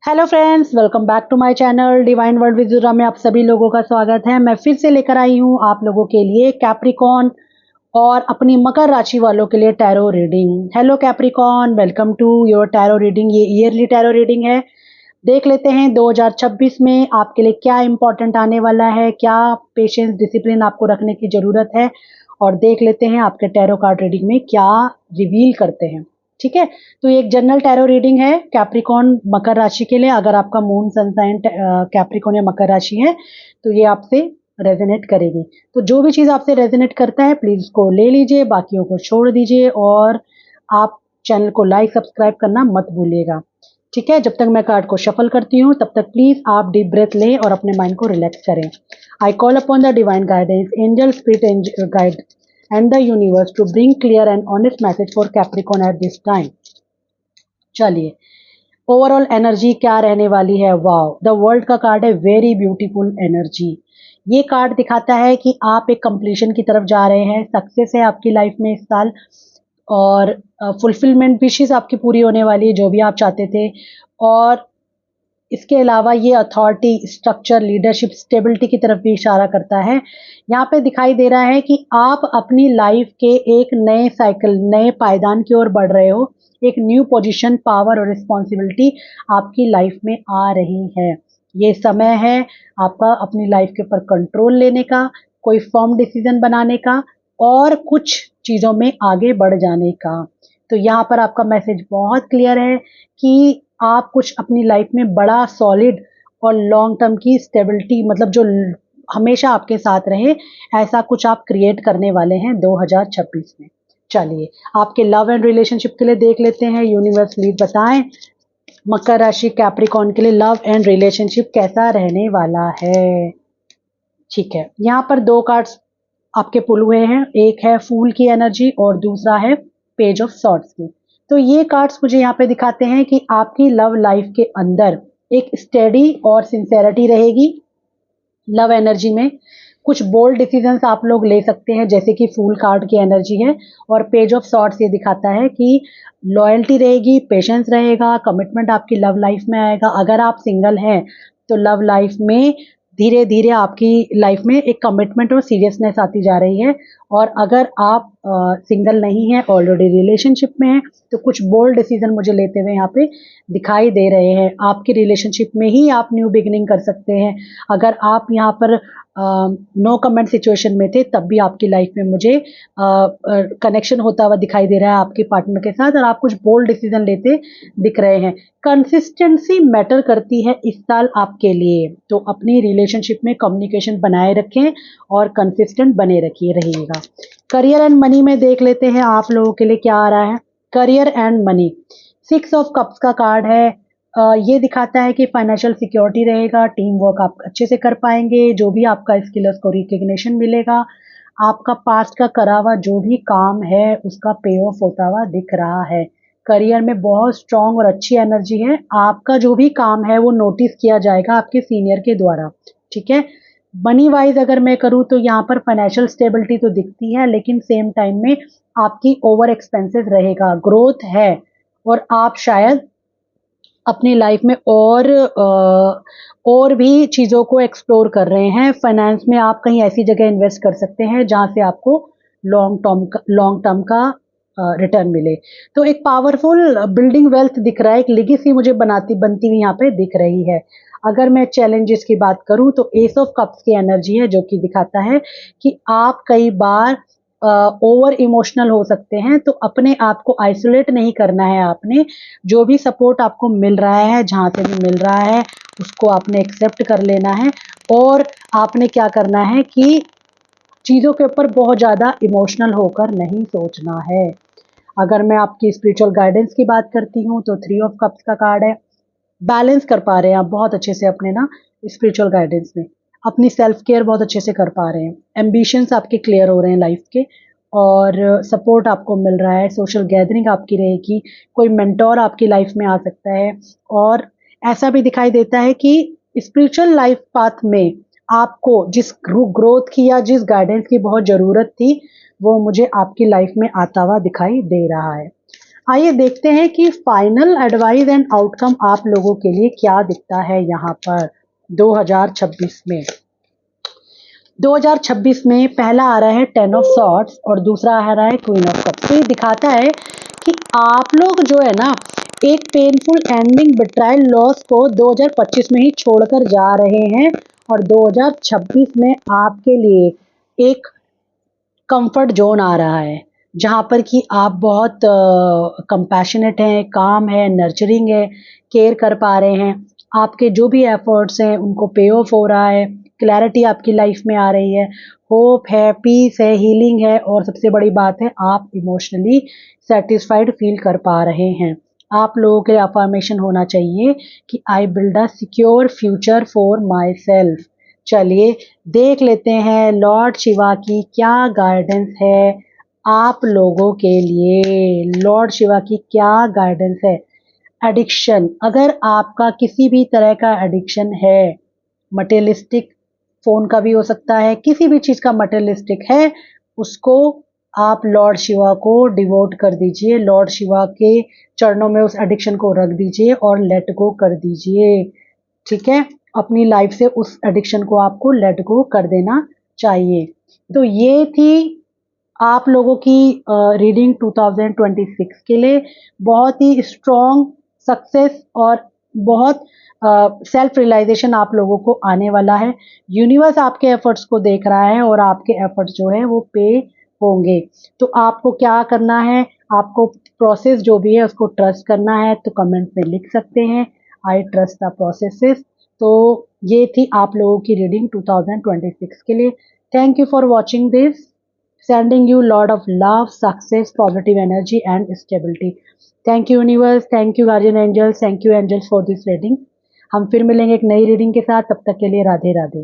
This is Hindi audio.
Hello friends, welcome back to my channel divine world with Zura में आप सभी लोगों का स्वागत है। मैं फिर से लेकर आई हूँ आप लोगों के लिए कैप्रिकॉन और अपनी मकर राशि वालों के लिए tarot reading. Hello Capricorn, welcome to your tarot reading. ये ईयरली टैरो रीडिंग है। देख लेते हैं 2026 में आपके लिए क्या इंपॉर्टेंट आने वाला है, क्या पेशेंस डिसिप्लिन आपको रखने की ज़रूरत है, और देख लेते हैं आपके टैरो कार्ड रीडिंग में क्या रिवील करते हैं। ठीक है, तो ये एक जनरल टैरो रीडिंग है कैप्रिकॉन मकर राशि के लिए। अगर आपका मून सन साइन कैप्रिकॉन या मकर राशि है तो ये आपसे रेजोनेट करेगी। तो जो भी चीज़ आपसे रेजोनेट करता है प्लीज़ उसको ले लीजिए, बाकियों को छोड़ दीजिए, और आप चैनल को लाइक सब्सक्राइब करना मत भूलिएगा। ठीक है, जब तक मैं कार्ड को शफल करती हूँ तब तक प्लीज़ आप डीप ब्रेथ लें और अपने माइंड को रिलैक्स करें। I call upon the divine guidance, angel spirit guide and the universe to bring clear and honest message for Capricorn at this time। चलिए, ओवरऑल एनर्जी क्या रहने वाली है। वाओ, द वर्ल्ड का कार्ड है, वेरी ब्यूटीफुल एनर्जी। ये कार्ड दिखाता है कि आप एक कंप्लीशन की तरफ जा रहे हैं, सक्सेस है आपकी लाइफ में इस साल, और फुलफिलमेंट विशेस आपकी पूरी होने वाली है जो भी आप चाहते थे। और इसके अलावा ये अथॉरिटी, स्ट्रक्चर, लीडरशिप, स्टेबिलिटी की तरफ भी इशारा करता है। यहाँ पे दिखाई दे रहा है कि आप अपनी लाइफ के एक नए साइकिल, नए पायदान की ओर बढ़ रहे हो। एक न्यू पोजीशन, पावर और रिस्पॉन्सिबिलिटी आपकी लाइफ में आ रही है। ये समय है आपका अपनी लाइफ के ऊपर कंट्रोल लेने का, कोई फर्म डिसीजन बनाने का, और कुछ चीज़ों में आगे बढ़ जाने का। तो यहाँ पर आपका मैसेज बहुत क्लियर है कि आप कुछ अपनी लाइफ में बड़ा सॉलिड और लॉन्ग टर्म की स्टेबिलिटी, मतलब जो हमेशा आपके साथ रहे, ऐसा कुछ आप क्रिएट करने वाले हैं 2026 में। चलिए, आपके लव एंड रिलेशनशिप के लिए देख लेते हैं। यूनिवर्स प्लीज बताएं मकर राशि कैप्रिकॉन के लिए लव एंड रिलेशनशिप कैसा रहने वाला है। ठीक है, यहाँ पर दो कार्ड्स आपके पुल हुए हैं, एक है फूल की एनर्जी और दूसरा है पेज ऑफ सॉर्ड्स की। तो ये कार्ड्स मुझे यहाँ पे दिखाते हैं कि आपकी लव लाइफ के अंदर एक स्टेडी और सिंसेरिटी रहेगी। लव एनर्जी में कुछ बोल्ड डिसीजंस आप लोग ले सकते हैं, जैसे कि फूल कार्ड की एनर्जी है, और पेज ऑफ सॉर्ड्स ये दिखाता है कि लॉयल्टी रहेगी, पेशेंस रहेगा, कमिटमेंट आपकी लव लाइफ में आएगा। अगर आप सिंगल हैं तो लव लाइफ में धीरे धीरे आपकी लाइफ में एक कमिटमेंट और सीरियसनेस आती जा रही है। और अगर आप सिंगल नहीं हैं, ऑलरेडी रिलेशनशिप में हैं, तो कुछ बोल्ड डिसीजन मुझे लेते हुए यहाँ पे दिखाई दे रहे हैं। आपकी रिलेशनशिप में ही आप न्यू बिगिनिंग कर सकते हैं। अगर आप यहाँ पर नो कमेंट सिचुएशन में थे तब भी आपकी लाइफ में मुझे कनेक्शन होता हुआ दिखाई दे रहा है आपके पार्टनर के साथ, और आप कुछ बोल्ड डिसीजन लेते दिख रहे हैं। कंसिस्टेंसी मैटर करती है इस साल आपके लिए, तो अपनी रिलेशनशिप में कम्युनिकेशन बनाए रखें और कंसिस्टेंट बने रहिएगा। करियर एंड मनी में देख लेते हैं आप लोगों के लिए क्या आ रहा है। Career and money, 6 of cups का कार्ड है। ये दिखाता है कि फाइनेंशियल सिक्योरिटी रहेगा, टीम वर्क आप अच्छे से कर पाएंगे, जो भी आपका स्किल है उसको रिकग्निशन मिलेगा। आपका पास्ट का करा हुआ जो भी काम है उसका पे ऑफ होता हुआ दिख रहा है। करियर में बहुत स्ट्रांग और अच्छी एनर्जी है। आपका जो भी काम है वो नोटिस किया जाएगा आपके सीनियर के द्वारा। ठीक है, मनी वाइज अगर मैं करूँ तो यहाँ पर फाइनेंशियल स्टेबिलिटी तो दिखती है, लेकिन सेम टाइम में आपकी ओवर एक्सपेंसेस रहेगा, ग्रोथ है, और आप शायद अपनी लाइफ में और भी चीज़ों को एक्सप्लोर कर रहे हैं। फाइनेंस में आप कहीं ऐसी जगह इन्वेस्ट कर सकते हैं जहाँ से आपको लॉन्ग टर्म का रिटर्न मिले। तो एक पावरफुल बिल्डिंग वेल्थ दिख रहा है, एक लेगेसी मुझे बनती हुई यहाँ पे दिख रही है। अगर मैं चैलेंजेस की बात करूँ तो एस ऑफ कप्स की एनर्जी है, जो कि दिखाता है कि आप कई बार ओवर इमोशनल हो सकते हैं। तो अपने आप को आइसोलेट नहीं करना है आपने, जो भी सपोर्ट आपको मिल रहा है, जहाँ से भी मिल रहा है, उसको आपने एक्सेप्ट कर लेना है। और आपने क्या करना है कि चीज़ों के ऊपर बहुत ज़्यादा इमोशनल होकर नहीं सोचना है। अगर मैं आपकी स्पिरिचुअल गाइडेंस की बात करती हूँ तो 3 ऑफ कप्स का कार्ड है। बैलेंस कर पा रहे हैं आप बहुत अच्छे से अपने ना स्पिरिचुअल गाइडेंस में, अपनी सेल्फ केयर बहुत अच्छे से कर पा रहे हैं, एम्बिशंस आपके क्लियर हो रहे हैं लाइफ के, और सपोर्ट आपको मिल रहा है, सोशल गैदरिंग आपकी रहेगी, कोई मेंटोर आपकी लाइफ में आ सकता है। और ऐसा भी दिखाई देता है कि स्पिरिचुअल लाइफ पाथ में आपको जिस ग्रोथ की या जिस गाइडेंस की बहुत ज़रूरत थी वो मुझे आपकी लाइफ में आता हुआ दिखाई दे रहा है। आइए देखते हैं कि फाइनल एडवाइस एंड आउटकम आप लोगों के लिए क्या दिखता है यहाँ पर 2026 में। 2026 में पहला आ रहा है 10 ऑफ सॉर्ड्स और दूसरा आ रहा है क्वीन ऑफ कप्स। तो ये दिखाता है कि आप लोग जो है ना एक पेनफुल एंडिंग, बिट्रायल, लॉस को 2025 में ही छोड़कर जा रहे हैं और 2026 में आपके लिए एक कंफर्ट जोन आ रहा है जहाँ पर कि आप बहुत कंपैशनेट हैं, काम है, नर्चरिंग है, केयर कर पा रहे हैं। आपके जो भी एफर्ट्स हैं उनको पे ऑफ हो रहा है, क्लैरिटी आपकी लाइफ में आ रही है, होप है, पीस है, हीलिंग है और सबसे बड़ी बात है आप इमोशनली सेटिस्फाइड फील कर पा रहे हैं। आप लोगों के अफर्मेशन होना चाहिए कि I build a secure future for my self. चलिए देख लेते हैं लॉर्ड शिवा की क्या गाइडेंस है आप लोगों के लिए। लॉर्ड शिवा की क्या गाइडेंस है। एडिक्शन, अगर आपका किसी भी तरह का एडिक्शन है, मटेरियलिस्टिक, फोन का भी हो सकता है, किसी भी चीज का मटेरियलिस्टिक है, उसको आप लॉर्ड शिवा को डिवोट कर दीजिए, लॉर्ड शिवा के चरणों में उस एडिक्शन को रख दीजिए और लेट गो कर दीजिए। ठीक है, अपनी लाइफ से उस एडिक्शन को आपको लेट गो कर देना चाहिए। तो ये थी आप लोगों की रीडिंग 2026 के लिए। बहुत ही स्ट्रॉन्ग सक्सेस और बहुत सेल्फ रियलाइजेशन आप लोगों को आने वाला है। यूनिवर्स आपके एफर्ट्स को देख रहा है और आपके एफर्ट्स जो है वो पे होंगे। तो आपको क्या करना है, आपको प्रोसेस जो भी है उसको ट्रस्ट करना है, तो कमेंट में लिख सकते हैं आई ट्रस्ट द प्रोसेसेस। तो ये थी आप लोगों की रीडिंग 2026 के लिए। Thank you for watching this. Sending you lot of love, success, positive energy and stability. Thank you universe, thank you guardian angels, thank you angels for this reading. हम फिर मिलेंगे एक नई रीडिंग के साथ, तब तक के लिए राधे राधे।